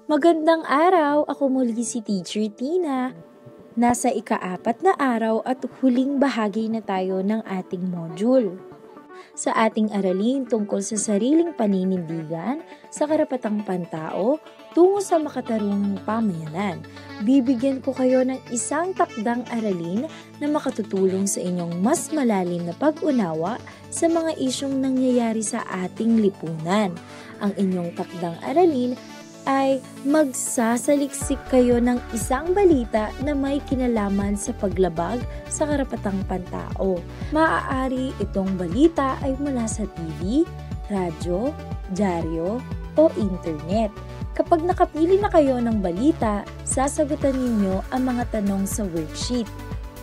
Magandang araw! Ako muli si Teacher Tina. Nasa ika-4 na araw at huling bahagi na tayo ng ating module. Sa ating aralin tungkol sa sariling paninindigan, sa karapatang pantao, tungo sa makatarungang pamayanan, bibigyan ko kayo ng isang takdang aralin na makatutulong sa inyong mas malalim na pag-unawa sa mga isyong nangyayari sa ating lipunan. Ang inyong takdang aralin ay magsasaliksik kayo ng isang balita na may kinalaman sa paglabag sa karapatang pantao. Maaari itong balita ay mula sa TV, radyo, dyaryo o internet. Kapag nakapili na kayo ng balita, sasagutan ninyo ang mga tanong sa worksheet.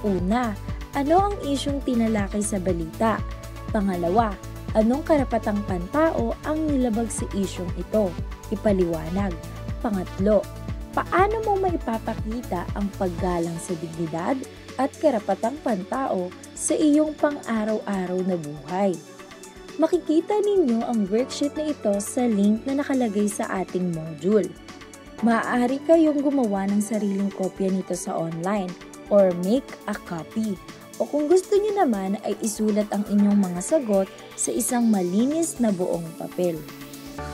Una, ano ang isyong tinalakay sa balita? Pangalawa, anong karapatang pantao ang nilabag sa isyong ito? Ipaliwanag. Pangatlo, paano mo maipapakita ang paggalang sa dignidad at karapatang pantao sa iyong pang-araw-araw na buhay? Makikita ninyo ang worksheet na ito sa link na nakalagay sa ating module. Maaari kayong gumawa ng sariling kopya nito sa online or make a copy. O kung gusto niyo naman ay isulat ang inyong mga sagot sa isang malinis na buong papel.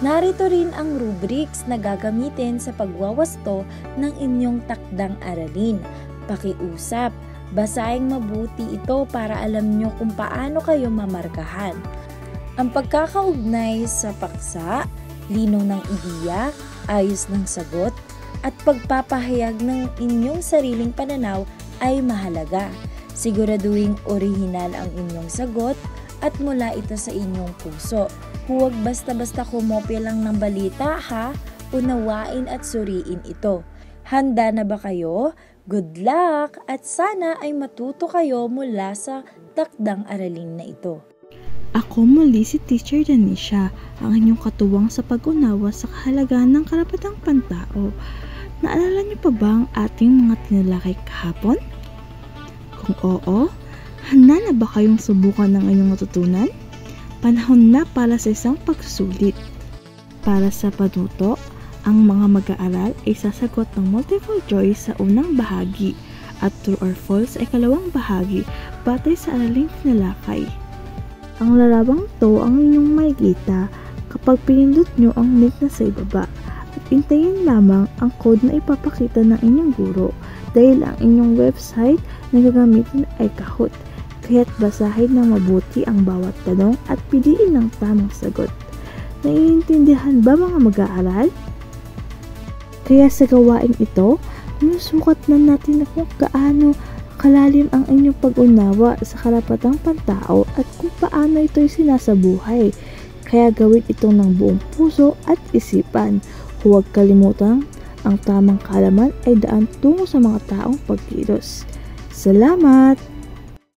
Narito rin ang rubrics na gagamitin sa pagwawasto ng inyong takdang aralin. Pakiusap, basahin mabuti ito para alam nyo kung paano kayo mamarkahan. Ang pagkakaugnay sa paksa, linaw ng ideya, ayos ng sagot, at pagpapahayag ng inyong sariling pananaw ay mahalaga. Siguraduhing orihinal ang inyong sagot at mula ito sa inyong puso. Huwag basta-basta kumopya lang ng balita ha, unawain at suriin ito. Handa na ba kayo? Good luck at sana ay matuto kayo mula sa takdang aralin na ito. Ako muli si Teacher Danisha, ang inyong katuwang sa pag-unawa sa kahalagahan ng karapatang pantao. Naalala niyo pa ba ang ating mga tinalakay kahapon? Kung oo, handa na ba kayong subukan ng inyong matutunan? Panahon na para sa isang pagsusulit. Para sa panuto, ang mga mag-aaral ay sasagot ng multiple choice sa unang bahagi at true or false ay kalawang bahagi batay sa araling tinalakay. Ang larabang to ang inyong makikita kapag pinindot nyo ang link na sa ibaba at hintayin lamang ang code na ipapakita ng inyong guro dahil ang inyong website na gagamitin ay Kahoot. Kaya't basahin ng mabuti ang bawat tanong at piliin ang tamang sagot. Naiintindihan ba mga mag-aaral? Kaya sa gawaing ito, sinusukat na natin kung gaano kalalim ang inyong pag-unawa sa karapatang pantao at kung paano ito'y sinasabuhay. Kaya gawin ito ng buong puso at isipan. Huwag kalimutan, ang tamang kaalaman ay daan tungo sa mga taong pagkilos. Salamat!